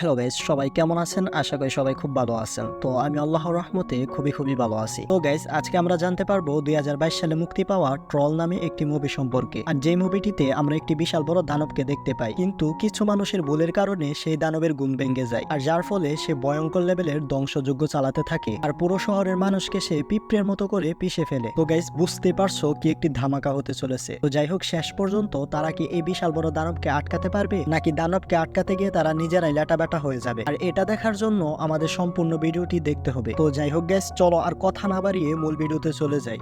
Hello guys, সবাই কেমন আছেন? আশা করি সবাই খুব ভালো আছেন। তো আমি আল্লাহর রহমতে খুবই ভালো আছি। তো গাইস, আজকে আমরা জানতে পারবো 2022 সালে মুক্তি পাওয়া ট্রল নামে একটি মুভি সম্পর্কে। আর যে মুভিটিতে আমরা একটি বিশাল বড় দানবকে দেখতে পাই, কিন্তু কিছু মানুষের ভুলের কারণে সেই দানবের ঘুম ভেঙে যায়, আর যার ফলে সে ভয়ঙ্কর লেভেলের ধ্বংসযজ্ঞ চালাতে থাকে, আর পুরো শহরের মানুষকে সে পিঁপড়ের মতো করে পিষে ফেলে। তো গাইস, বুঝতে পারছো কি একটি ধামাকা হতে চলেছে। তো যাই হোক, শেষ পর্যন্ত তারা কি এই বিশাল বড় দানবকে আটকাতে পারবে, নাকি দানবকে আটকাতে গিয়ে তারা নিজেরাই লাটাবাটা হয়ে যাবে? আর এটা দেখার জন্য আমাদের সম্পূর্ণ ভিডিওটি দেখতে হবে। তো যাই হোক গাইস, চলো আর কথা না বাড়িয়ে মূল ভিডিওতে চলে যাই।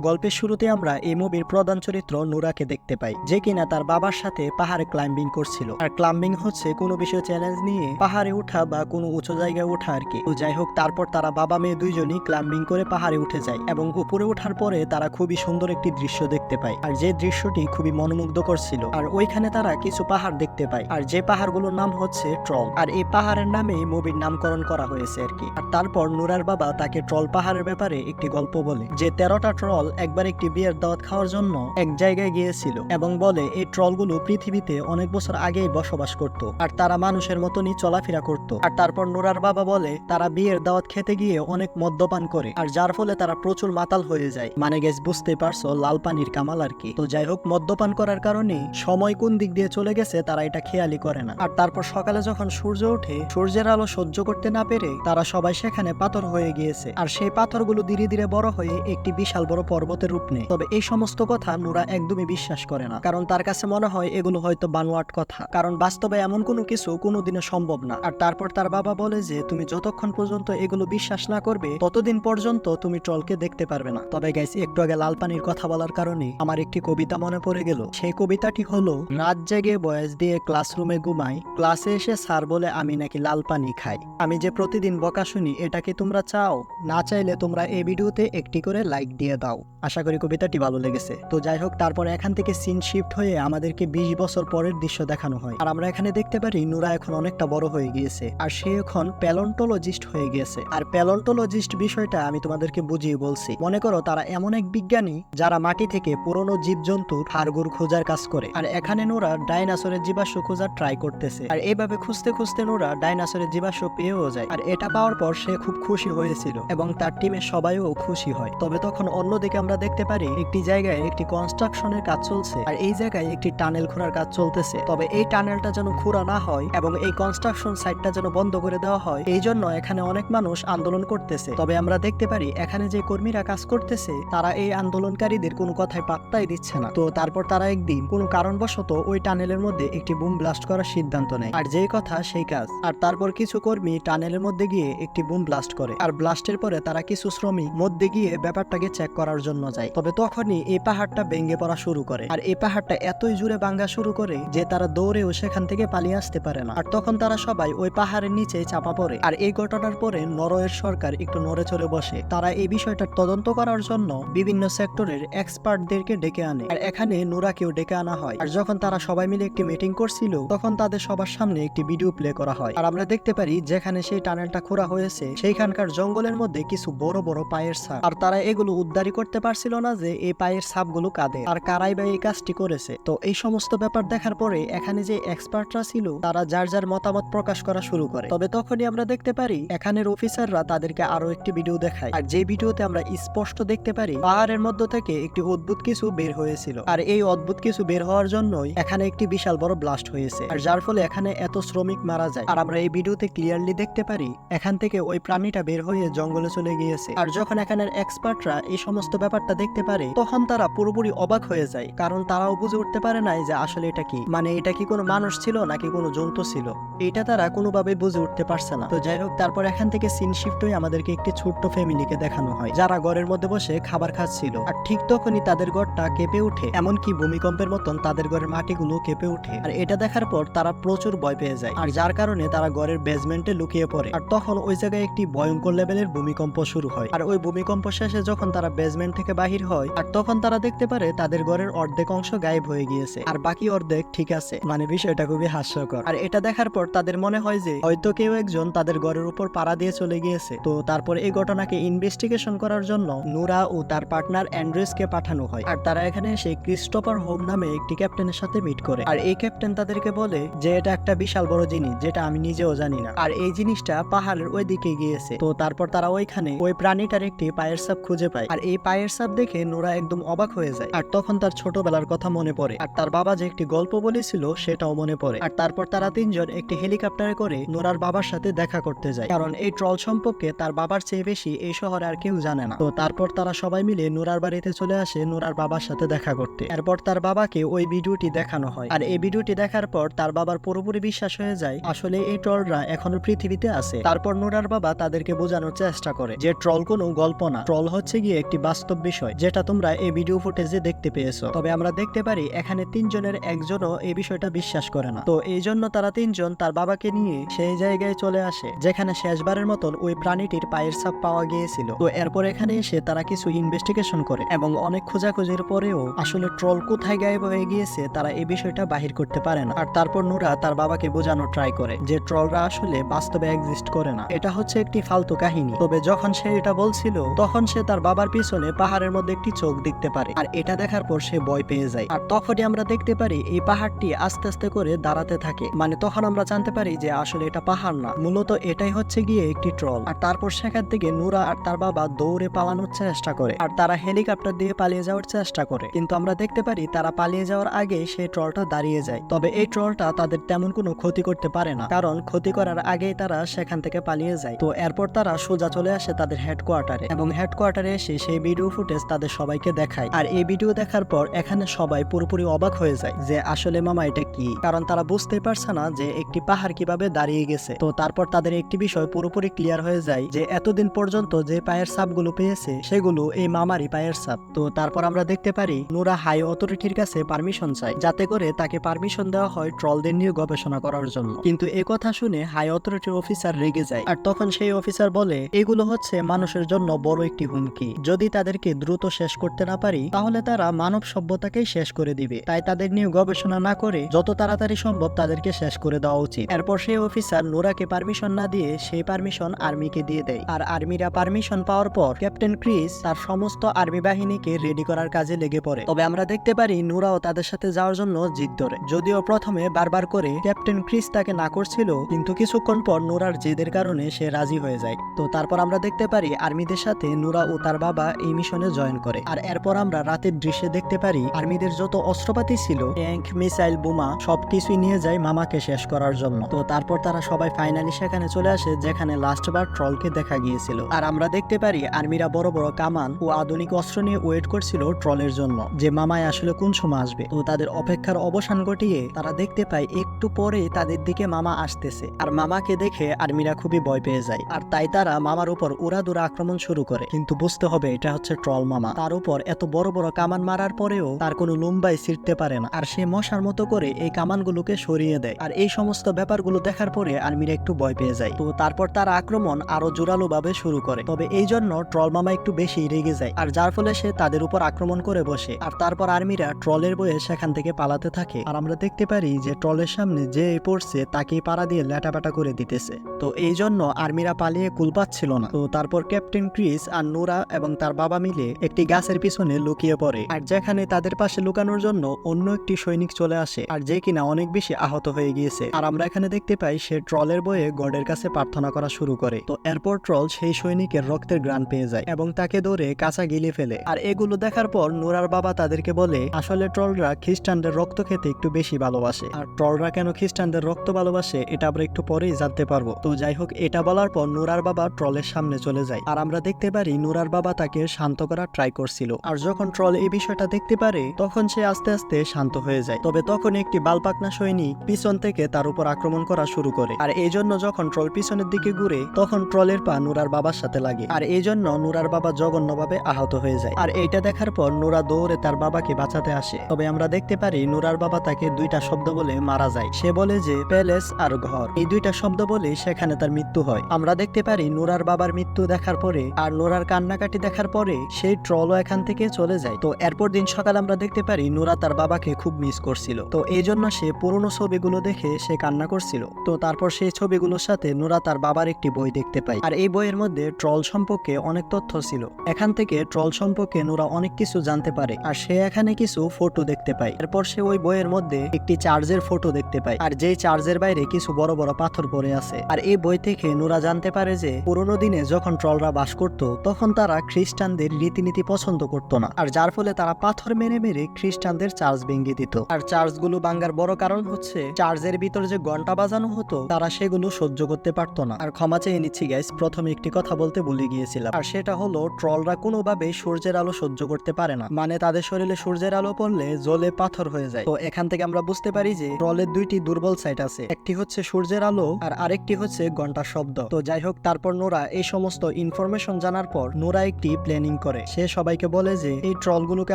গল্পের শুরুতে আমরা এই মুভির প্রধান চরিত্র নুরাকে দেখতে পাই, যে কিনা তার বাবার সাথে পাহাড়ে ক্লাইম্বিং করছিল। আর ক্লাইম্বিং হচ্ছে কোনো বিষয় চ্যালেঞ্জ নিয়ে পাহাড়ে ওঠা বা কোনো উঁচু জায়গায় ওঠা আর কি। তো যাই হোক, তারপর তারা বাবা মেয়ে দুইজনই ক্লাইম্বিং করে পাহাড়ে উঠে যায়, এবং উপরে ওঠার পরে তারা খুবই সুন্দর একটি দৃশ্য দেখতে পায়, আর যে দৃশ্যটি খুবই মনোমুগ্ধকর ছিল। আর ওইখানে তারা কিছু পাহাড় দেখতে পায়, আর যে পাহাড়গুলোর নাম হচ্ছে ট্রল। আর এই পাহাড়ের নামেই মুভির নামকরণ করা হয়েছে আর কি। আর তারপর নুরার বাবা তাকে ট্রল পাহাড়ের ব্যাপারে একটি গল্প বলে, যে 13টা ট্রল একবার একটি বিয়ের দাওয়াত খাওয়ার জন্য এক জায়গায় গিয়েছিল, এবং বলে এই ট্রলগুলো পৃথিবীতে অনেক বছর আগেই বসবাস করত, আর তারা মানুষের মতনই চলাফেরা করত। আর তারপর নুরার বাবা বলে তারা বিয়ের দাওয়াত খেতে গিয়ে অনেক মদ্যপান করে, আর যার ফলে তারা প্রচুর মাতাল হয়ে যায়। মানে গেস, বুঝতে পারছো, লাল পানির কামাল আর কি। তো যাই হোক, মদ্যপান করার কারণে সময় কোন দিক দিয়ে চলে গেছে তারা এটা খেয়ালই করে না। আর তারপর সকালে যখন সূর্য ওঠে, সূর্যের আলো সহ্য করতে না পেরে তারা সবাই সেখানে পাথর হয়ে গিয়েছে, আর সেই পাথরগুলো ধীরে ধীরে বড় হয়ে একটি বিশাল বড় পর্বতের রূপ নেয়। তবে এই সমস্ত কথা নুরা একদমই বিশ্বাস করে না, কারণ তার কাছে মনে হয় এগুলো হয়তো বানোয়াট কথা, কারণ বাস্তবে এমন কোনো কিছু কোনোদিনও সম্ভব না। আর তারপর তার বাবা বলে যে তুমি যতক্ষণ পর্যন্ত এগুলো বিশ্বাস না করবে ততদিন পর্যন্ত তুমি ট্রলকে দেখতে পারবে না। তবে গাইস, একটু আগে লাল পানির কথা বলার কারণে আমার একটি কবিতা মনে পড়ে গেল। সেই কবিতাটি হলো, রাত জেগে বয়স দিয়ে ক্লাসরুমে ঘুমাই, ক্লাসে এসে স্যার বলে আমি নাকি লাল পানি খাই। আমি যে প্রতিদিন বকা শুনি, এটা কি তোমরা চাও? না চাইলে তোমরা এই ভিডিওতে একটি করে লাইক দিয়ে দাও। আশা করি কবিতাটি ভালো লেগেছে। তো যাই হোক, তারপর এখান থেকে সিন শিফট হয়ে আমাদেরকে 20 বছর পরের দৃশ্য দেখানো হয়, আর আমরা এখানে দেখতে পারি নুরা এখন অনেকটা বড় হয়ে গিয়েছে, আর সে এখন প্যালন্টোলজিস্ট হয়ে গিয়েছে। আর প্যালন্টোলজিস্ট বিষয়টা আমি তোমাদেরকে বুঝিয়ে বলছি। মনে করো, তারা এমন এক বিজ্ঞানী যারা মাটি থেকে পুরনো জীবজন্তুর হাড়গোড় খোঁজার কাজ করে, আর এখানে নুরা ডাইনোসরের জীবাশ্ম খোঁজার ট্রাই করতেছে। আর এইভাবে খুঁজতে খুঁজতে নুরা ডাইনোসরের জীবাশ্ম পেয়েও যায়, আর এটা পাওয়ার পর সে খুব খুশি হয়েছিল, এবং তার টিমের সবাইও খুশি হয়। তবে তখন অন্যদিকে আমরা দেখতে পারি একটি জায়গায় একটি কনস্ট্রাকশনের কাজ চলছে, আর এই জায়গায় একটি টানেল খোঁড়ার কাজ চলতেছে। তবে এই টানেলটা যেন খোঁড়া না হয় এবং এই কনস্ট্রাকশন সাইটটা যেন বন্ধ করে দেওয়া হয়, এই জন্য এখানে অনেক মানুষ আন্দোলন করতেছে। তবে আমরা দেখতে পারি এখানে যে কর্মীরা কাজ করতেছে তারা এই আন্দোলনকারীদের কোনো কথায় পাত্তাই দিচ্ছে না। তো তারপর তারা একদিন কোনো কারণবশত ওই টানেলের মধ্যে একটি বুম ব্লাস্ট করার সিদ্ধান্ত নেয়, আর যেই কথা সেই কাজ। আর তারপর কিছু কর্মী টানেলের মধ্যে গিয়ে একটি বুম ব্লাস্ট করে, আর ব্লাস্টের পরে তারা কিছু শ্রমিক মধ্যে গিয়ে ব্যাপারটাকে চেক করার জন্য যায়। তবে তখনই এই পাহাড়টা ভেঙে পড়া শুরু করে, আর এই পাহাড়টা এতই জোরে ভাঙা শুরু করে যে তারা দৌড়েও সেখান থেকে পালিয়ে আসতে পারে না। আর তখন তারা সবাই ওই পাহাড়ের নিচে চাপা পড়ে। আর এই ঘটনার পরে নরওয়ের সরকার একটু নড়ে চড়ে বসে। তারা এই বিষয়টা তদন্ত করার জন্য বিভিন্ন সেক্টরের এক্সপার্টদেরকে ডেকে আনে, আর এখানে নুরাকেও ডেকে আনা হয়। আর যখন তারা সবাই মিলে একটি মিটিং করছিল, তখন তাদের সবার সামনে একটি ভিডিও প্লে করা হয়, আর আমরা দেখতে পারি যেখানে সেই টানেলটা খোঁড়া হয়েছে সেইখানকার জঙ্গলের মধ্যে কিছু বড় বড় পায়ের ছাপ, আর তারা এগুলো উদ্ধারই করতে পারছিল না যে এই পায়ের ছাপগুলো কাদের আর কারাই বা এই কাজটি করেছে। তো এই সমস্ত ব্যাপার দেখার পরে এখানে যে এক্সপার্টরা ছিল তারা যার যার মতামত প্রকাশ করা শুরু করে। তবে তখনই আমরা দেখতে পারি এখানের অফিসাররা তাদেরকে আরো একটি ভিডিও দেখায়, আর যে ভিডিওতে আমরা স্পষ্ট দেখতে পারি পাহাড়ের মধ্য থেকে একটি অদ্ভুত কিছু বের হয়েছিল, আর এই অদ্ভুত কিছু বের হওয়ার জন্যই এখানে একটি বিশাল বড় ব্লাস্ট হয়েছে, আর যার ফলে এখানে এত শ্রমিক মারা যায়। আর আমরা এই ভিডিওতে ক্লিয়ারলি দেখতে পারি এখান থেকে ওই প্রাণীটা বের হয়ে জঙ্গলে চলে গিয়েছে। আর যখন এখানের এক্সপার্টরা এই সমস্ত ব্যাপারটা দেখতে পারে, তখন তারা পুরোপুরি অবাক হয়ে যায়, কারণ তারাও বুঝে উঠতে পারে নাই যে আসলে এটা কি, মানে এটা কি কোনো মানুষ ছিল নাকি কোনো জন্তু ছিল, এটা তারা কোনোভাবে বুঝে উঠতে পারছে না। তো যাই হোক, তারপর এখান থেকে সিন শিফট হয়ে আমাদেরকে একটি ছোট্ট ফ্যামিলিকে দেখানো হয় যারা ঘরের মধ্যে বসে খাবার খাচ্ছিল। আর ঠিক তখনই তাদের ঘরটা কেঁপে উঠে, এমনকি ভূমিকম্পের মতন তাদের ঘরের মাটিগুলো কেঁপে উঠে। আর এটা দেখার পর তারা প্রচুর ভয় পেয়ে যায়, আর যার কারণে তারা ঘরের বেসমেন্টে লুকিয়ে পড়ে। আর তখন ওই জায়গায় একটি ভয়ঙ্কর লেভেলের ভূমিকম্প শুরু হয়, আর ওই ভূমিকম্প শেষে যখন তারা বেসমেন্ট ক্যাপ্টেন থেকে বাহির হয় আর তখন তারা দেখতে পারে তাদের ঘরের অর্ধেক অংশ গায়েব হয়ে গিয়েছে আর বাকি অর্ধেক ঠিক আছে। মানে বিষয়টা খুবই হাস্যকর। আর এটা দেখার পর তাদের মনে হয় যে হয়তো কেউ একজন তাদের ঘরের উপর পাড়া দিয়ে চলে গিয়েছে। তো তারপর এই ঘটনাকে ইনভেস্টিগেশন করার জন্য নুরা ও তার পার্টনার অ্যান্ড্রেসকে পাঠানো হয় আর তারা এখানে এসে ক্রিস্টোফার হোম নামে একটি ক্যাপ্টেনের সাথে মিট করে। আর এই ক্যাপ্টেন তাদেরকে বলে যে এটা একটা বিশাল বড় জিনিস যেটা আমি নিজেও জানি না, আর এই জিনিসটা পাহাড়ের ওই দিকে গিয়েছে। তো তারপর তারা ওইখানে ওই প্রাণীটার একটি পায়ের ছাপ খুঁজে পায় আর এই পায়ের ছাপ দেখে নোরা একদম অবাক হয়ে যায়। আর তখন তার ছোটবেলার কথা মনে পড়ে আর তার বাবা যে একটি গল্প বলেছিল সেটাও মনে পড়ে। আর তারপর তারা তিনজন একটি হেলিকপ্টারে করে নোরার বাবার সাথে দেখা করতে যায়, কারণ এই ট্রল সম্পর্কে তার বাবার চেয়ে বেশি এই শহরে আর কেউ জানে না। তো তারপর তারা সবাই মিলে নোরার বাড়িতে চলে আসে নোরার বাবার সাথে দেখা করতে। এরপর তার বাবাকে ওই ভিডিওটি দেখানো হয় আর এই ভিডিওটি দেখার পর তার বাবার পুরোপুরি বিশ্বাস হয়ে যায় আসলে এই ট্রলরা এখনো পৃথিবীতে আছে। তারপর নোরার বাবা তাদেরকে বোঝানোর চেষ্টা করে যে ট্রল কোনো গল্প না, ট্রল হচ্ছে গিয়ে একটি বাস্তব বিষয় যেটা তোমরা এই ভিডিও ফুটেজে দেখতে পেয়েছো। তবে আমরা দেখতে পারি এখানে তিনজনের একজনও এই বিষয়টা বিশ্বাস করে না। তো এই জন্য তারা তিনজন তার বাবাকে নিয়ে সেই জায়গায় চলে আসে যেখানে শেষবারের মতন ওই প্রাণীটির পায়ের ছাপ পাওয়া গিয়েছিল। তো এরপর এখানে এসে তারা কিছু ইনভেস্টিগেশন করে এবং অনেক খোঁজাখুঁজির পরেও আসলে ট্রল কোথায় গায়েব হয়ে গিয়েছে তারা এই বিষয়টা বাহির করতে পারে না। আর তারপর নুরা তার বাবাকে বোঝানো ট্রাই করে যে ট্রলরা আসলে বাস্তবে এক্সিস্ট করে না, এটা হচ্ছে একটি ফালতু কাহিনী। তবে যখন সে এটা বলছিল তখন সে তার বাবার পিছনে পাহাড়ের মধ্যে একটি চোখ দেখতে পারে আর এটা দেখার পর সে ভয় পেয়ে যায়। আর তখনই আমরা দেখতে পারি এই পাহাড়টি আস্তে আস্তে করে দাঁড়াতে থাকে। মানে তখন আমরা জানতে পারি যে আসলে এটা পাহাড় না, মূলত এটাই হচ্ছে গিয়ে একটি ট্রল। আর তারপর সেখান থেকে নুরা আর তার বাবা দৌড়ে পালানোর চেষ্টা করে আর তারা হেলিকপ্টার দিয়ে পালিয়ে যাওয়ার চেষ্টা করে, কিন্তু আমরা দেখতে পারি তারা পালিয়ে যাওয়ার আগে সেই ট্রলটা দাঁড়িয়ে যায়। তবে এই ট্রলটা তাদের তেমন কোনো ক্ষতি করতে পারে না, কারণ ক্ষতি করার আগেই তারা সেখান থেকে পালিয়ে যায়। তো এরপর তারা সোজা চলে আসে তাদের হেডকোয়ার্টারে এবং হেডকোয়ার্টারে এসে সেই ভিডিও ফুটেজ তাদের সবাইকে দেখায়। আর এই ভিডিও দেখার পর এখানে সবাই পুরোপুরি অবাক হয়ে যায় যে আসলে মামা এটা কি, কারণ তারা বুঝতে পারছে না যে একটি পাহাড় কিভাবে দাঁড়িয়ে গেছে। তো তারপর তাদের একটি বিষয় পুরোপুরি ক্লিয়ার হয়ে যায় যে এতদিন পর্যন্ত যে পায়ের ছাপগুলো পেয়েছে সেগুলো এই মামারই পায়ের ছাপ। তো তারপর আমরা দেখতে পারি নুরা হাই অথরিটির কাছে পারমিশন চায় যাতে করে তাকে পারমিশন দেওয়া হয় ট্রলদের নিয়ে গবেষণা করার জন্য, কিন্তু এই কথা শুনে হাই অথরিটির অফিসার রেগে যায়। আর তখন সেই অফিসার বলে এগুলো হচ্ছে মানুষের জন্য বড় একটি হুমকি, যদি তাদেরকে দ্রুত শেষ করতে না পারি তাহলে তারা মানব সভ্যতাকেই শেষ করে দিবে, তাই তাদের নিয়ে গবেষণা না করে যত তাড়াতাড়ি সম্ভব তাদেরকে শেষ করে দেওয়া উচিত। এরপর সেই অফিসার নোরাকে পারমিশন না দিয়ে সেই পারমিশন আর্মিকে দিয়ে দেয়। আর আর্মিরা পারমিশন পাওয়ার পর ক্যাপ্টেন ক্রিস তার সমস্ত আর্মি বাহিনীকে রেডি করার কাজে লেগে পড়ে। তবে আমরা দেখতে পারি নোরাও তাদের সাথে যাওয়ার জন্য জিদ ধরে, যদিও প্রথমে বারবার করে ক্যাপ্টেন ক্রিস তাকে না করছিল, কিন্তু কিছুক্ষণ পর নোরার জেদের কারণে সে রাজি হয়ে যায়। তো তারপর আমরা দেখতে পারি আর্মিদের সাথে নোরা ও তার বাবা এই মিশনে জয়েন করে। আর এরপর আমরা রাতের দৃশ্যে দেখতে পারি আর্মিদের যত অস্ত্রপাতি ছিল, ট্যাঙ্ক, মিসাইল, বোমা সবকিছুই নিয়ে যায় মামাকে শেষ করার জন্য। তো তারপর তারা সবাই ফাইনালি সেখানে চলে আসে যেখানে লাস্টবার ট্রলকে দেখা গিয়েছিল। আর আমরা দেখতে পারি আর্মিরা বড় বড় কামান ও আধুনিক অস্ত্র নিয়ে ওয়েট করছিল ট্রলের জন্য যে মামায় আসলে কোন সময় আসবে। তো তাদের অপেক্ষার অবসান ঘটিয়ে তারা দেখতে পায় একটু পরে তাদের দিকে মামা আসতেছে। আর মামাকে দেখে আর্মিরা খুবই ভয় পেয়ে যায় আর তাই তারা মামার উপর উড়াদুরা আক্রমণ শুরু করে, কিন্তু বুঝতে হবে এটা হচ্ছে ট্রল মামা, তার উপর এত বড় বড় কামান মারার পরেও তার কোনো লুম্বাই ছিঁড়তে পারে না আর সে মশার মতো করে এই কামানগুলোকে সরিয়ে দেয়। আর এই সমস্ত ব্যাপারগুলো দেখার পরে আর্মিরা একটু ভয় পেয়ে যায়। তো তারপর তার আক্রমণ আরো জোরালো ভাবে শুরু করে, তবে এই জন্য ট্রল মামা একটু বেশি রেগে যায় আর যার ফলে সে তাদের উপর আক্রমণ করে বসে। আর তারপর আর্মিরা ট্রলের বয়ে সেখান থেকে পালাতে থাকে আর আমরা দেখতে পারি যে ট্রলের সামনে যে পড়ছে তাকেই পাড়া দিয়ে ল্যাটাপাটা করে দিতেছে। তো এই জন্য আর্মিরা পালিয়ে কুল পাচ্ছিল না। তো তারপর ক্যাপ্টেন ক্রিস আর নোরা এবং তার বাবা মিলে একটি গাছের পিছনে লুকিয়ে পড়ে আর যেখানে তাদের পাশে লুকানোর জন্য অন্য একটি সৈনিক চলে আসে আর যে কিনা অনেক বেশি আহত হয়ে গিয়েছে। আর আমরা এখানে দেখতে পাই সে ট্রলের বয়ে গডের কাছে প্রার্থনা করা শুরু করে। তো এরপর ট্রল সেই সৈনিকের রক্তের ঘ্রাণ পেয়ে যায় এবং তাকে ধরে কাঁচা গিলে ফেলে। আর এগুলো দেখার পর নোরার বাবা তাদেরকে বলে আসলে ট্রলরা খ্রিস্টানদের রক্ত খেতে একটু বেশি ভালোবাসে, আর ট্রলরা কেন খ্রিস্টানদের রক্ত ভালোবাসে এটা আমরা একটু পরেই জানতে পারবো। তো যাই হোক, এটা বলার পর নোরার বাবা ট্রলের সামনে চলে যায় আর আমরা দেখতে পারি নোরার বাবা তাকে শান্ত করার ট্রাই করছিল। আর যখন ট্রল এই বিষয়টা দেখতে পারে তখন সে আস্তে আস্তে শান্ত হয়ে যায়। তবে তখন একটি বালপাকনা সৈনিক পিছন থেকে তার উপর আক্রমণ করা শুরু করে আর এই জন্য যখন ট্রল পিছনের দিকে ঘুরে তখন ট্রলের পা নোরার বাবার সাথে লাগে আর এই জন্য নোরার বাবা জঘন্যভাবে আহত হয়ে যায়। আর এইটা দেখার পর নোরা দৌড়ে তার বাবাকে বাঁচাতে আসে। তবে আমরা দেখতে পারি নোরার বাবা তাকে দুইটা শব্দ বলে মারা যায়। সে বলে যে প্যালেস আর ঘর, এই দুইটা শব্দ বলে সেখানে তার মৃত্যু হয়। আমরা দেখতে পারি নোরার বাবার মৃত্যু দেখার পরে আর নোরার কান্নাকাটি দেখার পরে সেই ট্রলও এখান থেকে চলে যায়। তো এরপর দিন সকালে আমরা দেখতে পারি নুরা তার বাবাকে খুব মিস করছিল। তো এই জন্য সে পুরনো ছবিগুলো দেখে সে কান্না করছিল। তো তারপর সেই ছবিগুলোর সাথে নুরা তার বাবার একটি বই দেখতে পায়, আর এই বইয়ের মধ্যে ট্রল সম্পর্কে অনেক তথ্য ছিল। এখান থেকে ট্রল সম্পর্কে নুরা অনেক কিছু জানতে পারে, আর সে এখানে কিছু ফটো দেখতে পায়। এরপর সে ওই বইয়ের মধ্যে একটি চার্জের ফটো দেখতে পায়, আর যেই চার্জের বাইরে কিছু বড় বড় পাথর পড়ে আছে। আর এই বই থেকে নুরা জানতে পারে যে পুরোনো দিনে যখন ট্রলরা বাস করত তখন তারা খ্রিস্টানদের রীতিনীতি পছন্দ করতো না, আর যার ফলে তারা পাথর মেরে মেরে খ্রিস্টানদের চার্জ ভেঙে দিত। আর চার্জগুলো ভাঙার বড় কারণ হচ্ছে চার্জের ভিতর যে ঘন্টা বাজানো হতো তারা সেগুলো সহ্য করতে পারতো না। আর ক্ষমা চেয়ে নিচ্ছি গাইস, প্রথমে একটি কথা বলতে ভুলে গিয়েছিলাম, আর সেটা হলো ট্রলরা কোনোভাবেই সূর্যের আলো সহ্য করতে পারে না, মানে তাদের শরীরে সূর্যের আলো পড়লে জ্বলে পাথর হয়ে যায়। তো এখান থেকে আমরা বুঝতে পারি যে ট্রলের দুইটি দুর্বল সাইড আছে, একটি হচ্ছে সূর্যের আলো আর আরেকটি হচ্ছে ঘন্টার শব্দ। তো যাই হোক, তারপর নোরা এই সমস্ত ইনফরমেশন জানার পর নোরা একটি প্ল্যানিং করে। সে সবাইকে বলে যে এই ট্রলগুলোকে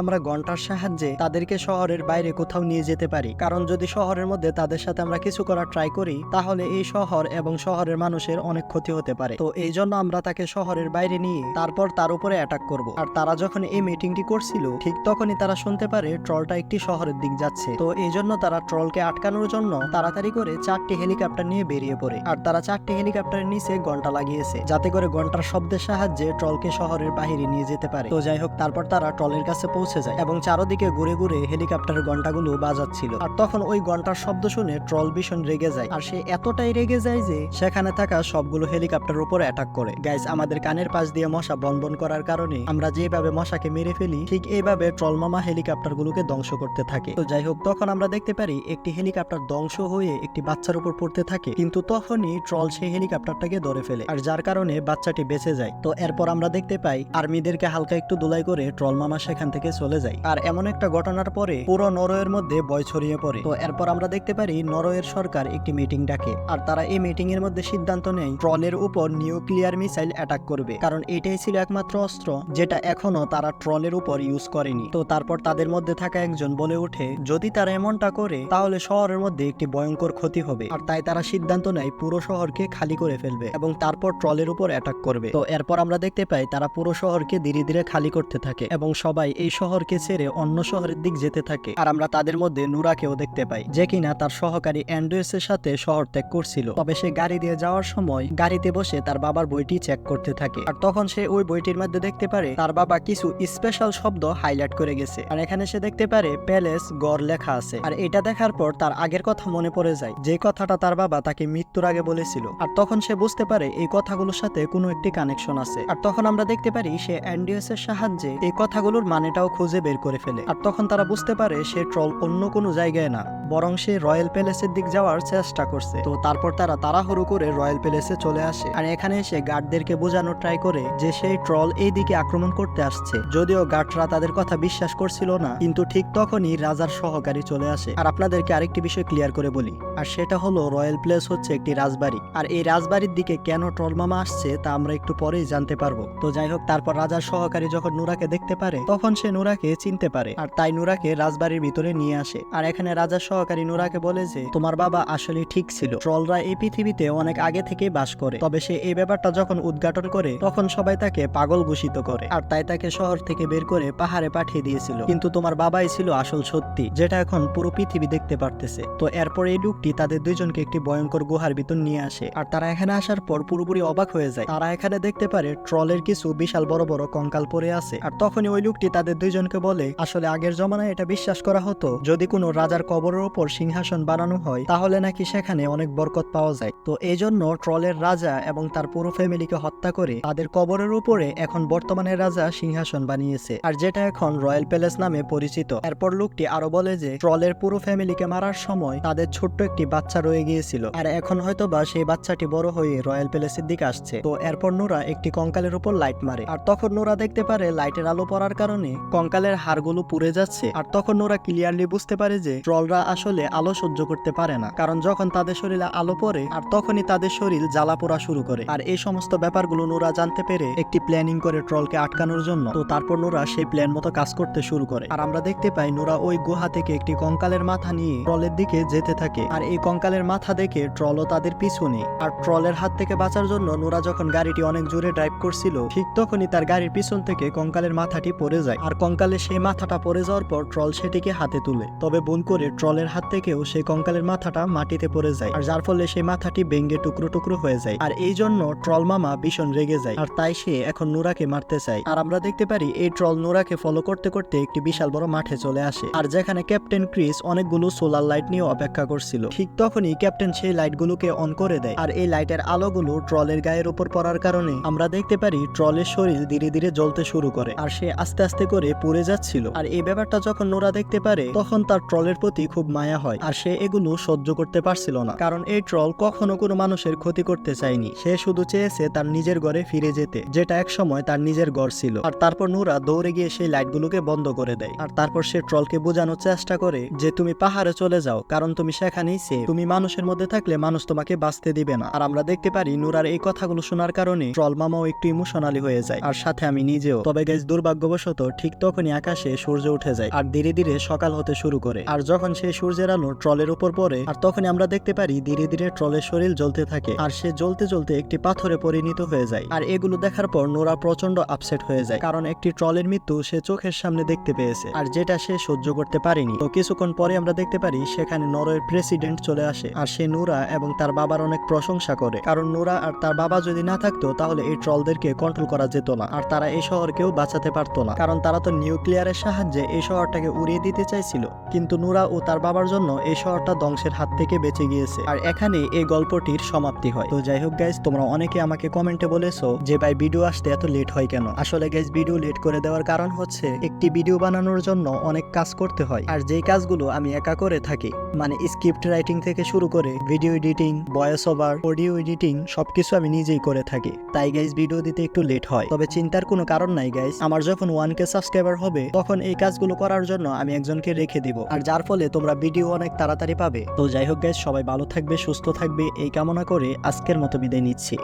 আমরা ঘন্টার সাহায্যে তাদেরকে শহরের বাইরে কোথাও নিয়ে যেতে পারি, কারণ যদি শহরের মধ্যে তাদের সাথে আমরা কিছু করার ট্রাই করি তাহলে এই শহর এবং শহরের মানুষের অনেক ক্ষতি হতে পারে। তো এই জন্য আমরা তাকে শহরের বাইরে নিয়ে তারপর তার উপরে অ্যাটাক করব। আর তারা যখন এই মিটিংটি করছিল ঠিক তখনই তারা শুনতে পারে ট্রলটা একটি শহরের দিক যাচ্ছে। তো এই জন্য তারা ট্রলকে আটকানোর জন্য তাড়াতাড়ি করে 4টি হেলিকপ্টার নিয়ে বেরিয়ে পড়ে, আর তারা 4টি হেলিকপ্টারের নিচে ঘন্টা লাগিয়েছে যাতে করে ঘন্টার শব্দের সাহায্যে ট্রলকে শহরের বাইরে নিয়ে যেতে পারে। তো যাই হোক, তারপর তারা ট্রলের কাছে পৌঁছে যায় এবং চারদিকে ঘুরে ঘুরে হেলিকপ্টারের ঘন্টাগুলো বাজাচ্ছিল। আর তখন ওই ঘন্টার শব্দ শুনে ট্রল ভীষণ রেগে যায়, আর সে এতটাই রেগে যায় যে সেখানে থাকা সবগুলো হেলিকপ্টারের উপর অ্যাটাক করে। গাইস, আমাদের কানের পাশ দিয়ে মশা বনবন করার কারণে আমরা যেভাবে মশাকে মেরে ফেলি ঠিক এইভাবে ট্রল মামা হেলিকপ্টার গুলোকে ধ্বংস করতে থাকে। তো যাই হোক, তখন আমরা দেখতে পারি একটি হেলিকপ্টার ধ্বংস হয়ে একটি বাচ্চার উপর পড়তে থাকে, কিন্তু তখনই ট্রল সেই হেলিকপ্টারটাকে ধরে ফেলে, আর যার কারণে বাচ্চাটি বেঁচে যায়। তো এরপর আমরা দেখতে পাই আর্মিদেরকে হালকা একটু ধুলাই করে ট্রল মামা সেখান থেকে চলে যায়। আর এমন একটা ঘটনার পরে পুরো নরওয়ের মধ্যে ভয় ছড়িয়ে পড়ে। তো এরপর আমরা দেখতে পারি নরওয়ের সরকার একটি মিটিং ডাকে, আর তারা এই মিটিং এর মধ্যে সিদ্ধান্ত নেয় ট্রলের উপর নিউক্লিয়ার মিসাইল অ্যাটাক করবে, কারণ এটাই ছিল একমাত্র অস্ত্র যেটা এখনো তারা ট্রলের উপর ইউজ করেনি। তো তারপর তাদের মধ্যে থাকা একজন বলে ওঠে যদি তারা এমনটা করে তাহলে শহরের মধ্যে একটি ভয়ঙ্কর ক্ষতি হবে, আর তাই তারা সিদ্ধান্ত নেয় পুরো শহরকে খালি করে ফেলবে এবং তারপর ট্রলের উপর অ্যাটাক করবে। তো এরপর আমরা দেখতে পাই তারা পুরো শহরকে ধীরে ধীরে খালি করতে থাকে এবং সবাই এই শহরকে ছেড়ে অন্য শহরের দিক যেতে থাকে। আর আমরা তাদের মধ্যে নুরাকেও দেখতে পাই, যে কিনা তার সহকারী অ্যান্ড্রুয়েস এর সাথে শহর ত্যাগ করছিল। তবে সে গাড়ি দিয়ে যাওয়ার সময় গাড়িতে বসে তার বাবার বইটি চেক করতে থাকে, আর তখন সে ওই বইটির মধ্যে দেখতে পারে তার বাবা কিছু স্পেশাল শব্দ হাইলাইট করে গেছে, আর এখানে সে দেখতে পারে প্যালেস গড় লেখা আছে। আর এটা দেখার পর তার আগের কথা মনে পড়ে যায়, যে কথাটা তার বাবা তাকে মৃত্যুর আগে বলেছিল, আর তখন সে বুঝতে পারে এই কথাগুলোর সাথে কোনো একটি কানেকশন আছে। আর তখন আমরা দেখতে পারি সে অ্যান্ড্রুয়েস এর সাহায্যে এই কথাগুলোর মানেটাও খুঁজে বের করে ফেলে, আর তখন তারা বুঝতে পারে সে ট্রল অন্য কোনো জায়গায় না, বরং সে রয়্যাল প্যালেসের দিক যাওয়ার চেষ্টা করছে। তো তারপর তারা তাড়াহুড়ো করে রয়্যাল প্যালেসে চলে আসে, আর এখানে এসে গার্ডদেরকে বোঝানোর ট্রাই করে যে সেই ট্রল এই দিকে আক্রমণ করতে আসছে। যদিও গার্ডরা তাদের কথা বিশ্বাস করছিল না, কিন্তু ঠিক তখনই রাজার সহকারী চলে আসে। আর আপনাদেরকে আরেকটি বিষয় ক্লিয়ার করে বলি, আর সেটা হলো রয়্যাল প্যালেস হচ্ছে একটি রাজবাড়ি, আর এই রাজবাড়ির দিকে কেন ট্রল মামা আসছে তা আমরা একটু পরেই জানতে পারবো। তো যাই হোক, তারপর রাজার সহকারী যখন নুরাকে দেখতে পারে তখন সে নুরাকে চিনতে পারে, আর তাই নুরাকে রাজবাড়ির ভিতরে নিয়ে আসে। আর এখানে রাজার সহকারী নুরাকে বলে যে তোমার বাবা আসলে ঠিক ছিল, ট্রলরা এই পৃথিবীতে অনেক আগে থেকেই বাস করে। তবে সে এই ব্যাপারটা যখন উদ্ঘাটন করে তখন সবাই তাকে পাগল ঘোষিত করে, আর তাই তাকে শহর থেকে বের করে পাহাড়ে পাঠিয়ে দিয়েছিল। কিন্তু তোমার বাবাই ছিল আসল সত্যি, যেটা এখন পুরো পৃথিবী দেখতে পারতেছে। তো এরপর এই লোকটি তাদের দুইজনকে একটি ভয়ঙ্কর গুহার ভিতর নিয়ে আসে, আর তারা এখানে আসার পর পুরোপুরি অবাক হয়ে যায়। তারা এখানে দেখতে পারে ট্রলের কিছু বিশাল বড় বড় কঙ্কাল পড়ে আছে, আর তখনই ওই লোকটি তাদের দুইজনকে বলে আসলে আগের জমানায় এটা বিশ্বাস করা হতো যদি কোনো রাজার কবরের উপর সিংহাসন বানানো হয় তাহলে নাকি সেখানে অনেক বরকত পাওয়া যায়। তো এই জন্য ট্রলের রাজা এবং তার পুরো ফ্যামিলিকে হত্যা করে তাদের কবরের উপরে এখন বর্তমানে রাজা সিংহাসন বানিয়েছে, আর যেটা এখন রয়্যাল প্যালেস নামে পরিচিত। এরপর লোকটি আরো বলে যে ট্রলের পুরো ফ্যামিলিকে মারার সময় তাদের ছোট্ট একটি বাচ্চা রয়ে গিয়েছিল, আর এখন হয়তো বা সেই বাচ্চাটি বড় হয়ে রয়্যাল প্যালেসের দিকে আসছে। তো এরপর নোরা একটি কঙ্কালের উপর লাইট মারে, আর তখন নোরা দেখতে পারে লাইটের আলো পড়ার কারণে কঙ্কালের হাড়গুলো পুড়ে যাচ্ছে। আর তখন নোরা ক্লিয়ারলি বুঝতে পারে যে ট্রলরা আসলে আলো সহ্য করতে পারে না, কারণ যখন তাদের শরীরে আলো পড়ে আর তখনই তাদের শরীর জ্বালা পোড়া শুরু করে। আর এই সমস্ত ব্যাপারগুলো নোরা জানতে পেরে একটি প্ল্যানিং করে ট্রলকে আটকানোর জন্য। তো তারপর নোরা সেই প্ল্যান মতো কাজ করতে শুরু করে, আর আমরা দেখতে পাই নোরা ওই গুহা থেকে একটি কঙ্কালের মাথা নিয়ে ট্রলের দিকে যেতে থাকে, আর এই কঙ্কালের মাথা দেখে ট্রলও তাদের পিছু নেই। আর ট্রলের হাত থেকে বাঁচার জন্য নোরা যখন গাড়িটি অনেক জোরে ড্রাইভ করছিল ঠিক তখনই তার গাড়ির পিছন থেকে কঙ্কালের মাথাটি পড়ে যায়, আর কঙ্কালের সেই মাথাটা পড়ে যাওয়ার পর ট্রল সেটিকে হাতে তুলে। তবে ভুল করে ট্রলের হাত থেকেও সেই কঙ্কালের মাথাটা মাটিতে পড়ে যায়, আর যার ফলে সেই মাথাটি ভেঙে টুকরো টুকরো হয়ে যায়। আর এই জন্য ট্রল মামা ভীষণ রেগে যায়, আর তাই সে এখন নুরাকে মারতে চায়। আর আমরা দেখতে পারি এই ট্রল নুরাকে ফলো করতে করতে একটি বিশাল বড় মাঠে চলে আসে, আর যেখানে ক্যাপ্টেন ক্রিস অনেকগুলো সোলার লাইট নিয়ে অপেক্ষা করছিল। ঠিক তখনই ক্যাপ্টেন সেই লাইটগুলোকে অন করে দেয়, আর এই লাইটের আলোগুলো ট্রলের গায়ের উপর পড়ার কারণে আমরা দেখতে পারি ট্রলের শরীর ধীরে ধীরে জ্বলতে শুরু করে, আর সে আস্তে আস্তে করে পুড়ে যাচ্ছিল। আর এই ব্যাপারটা যখন নোরা দেখতে পারে তখন তার ট্রলের প্রতি খুব মায়া হয়, আর সে এগুলো সহ্য করতে পারছিল না, কারণ এই ট্রল কখনো কোনো মানুষের ক্ষতি করতে চায়নি। সে শুধু চেয়েছে তার নিজের ঘরে ফিরে যেতে, যেটা একসময় তার নিজের ঘর ছিল। আর তারপর নোরা দৌড়ে গিয়ে সেই লাইটগুলোকে বন্ধ করে দেয়, আর তারপর সে ট্রলকে বোঝানোর চেষ্টা করে যে তুমি পাহাড়ে চলে যাও, কারণ তুমি সেখানেই সেফ, তুমি মানুষের মধ্যে থাকলে মানুষ তোমাকে বাঁচতে দিবে না। আর আমরা দেখতে পারি নোরার এই কথাগুলো শোনার কারণে ট্রল মামাও একটু ইমোশনালি হয়ে যায়, আর সাথে আমি নিজেও। তবে গাইস দুর্ভাগ্যবশত ঠিক তখনই আকাশে সূর্য উঠে যায়, আর ধীরে ধীরে সকাল হতে শুরু করে। আর যখন সেই সূর্যের আলো ট্রলের উপর পড়ে, আর তখনই আমরা দেখতে পারি ধীরে ধীরে ট্রলের শরীর জ্বলতে থাকে, আর সে জ্বলতে জ্বলতে একটি পাথরে পরিণত হয়ে যায়। আর এগুলো দেখার পর নোরা প্রচন্ড আপসেট হয়ে যায়, কারণ একটি ট্রলের মৃত্যু সে চোখের সামনে দেখতে পেয়েছে, আর যেটা সে সহ্য করতে পারেনি। তো কিছুক্ষণ পরে আমরা দেখতে পারি সেখানে নরওয়ের প্রেসিডেন্ট চলে আসে, আর সে নোরা এবং তার বাবার অনেক প্রশংসা করে, কারণ নোরা আর তার বাবা যদি না থাকতো তাহলে এই ট্রলদেরকে কন্ট্রোল করা যেত না, আর তারা এই শহরকেও বাঁচাতে পারতো না, কারণ তারা তো নিউক্লিয়ারের সাহায্যে এই শহরটাকে উড়িয়ে দিতে চাইছিল। কিন্তু নোরা ও তার বাবার জন্য এই শহরটা ধ্বংসের হাত থেকে বেঁচে গিয়েছে। আর এখানে এই গল্পটির সমাপ্তি হয়। তো যাই হোক গাইজ, তোমরা অনেকে আমাকে কমেন্টে বলেছো যে ভাই ভিডিও আসতে এত লেট হয় কেন। আসলে গাইজ ভিডিও লেট করে দেওয়ার কারণ হচ্ছে একটি ভিডিও বানানোর জন্য অনেক কাজ করতে হয়, আর যেই কাজগুলো আমি একা করে থাকি, মানে স্ক্রিপ্ট রাইটিং থেকে শুরু করে video editing, voice over, audio editing সবকিছু আমি নিজেই করে থাকি। তাই গাইজ ভিডিও দিতে একটু লেট হয়। তবে চিন্তার কোনো কারণ নাই গাইজ, আমার যখন 1K সাবস্ক্রাইবার হবে তখন এই কাজগুলো করার জন্য আমি একজনকে রেখে দিব, আর যার ফলে তোমরা ভিডিও অনেক তাড়াতাড়ি পাবে। তো যাই হোক গাইজ, সবাই ভালো থাকবে, সুস্থ থাকবে এই কামনা করে আজকের মতো বিদায় নিচ্ছি।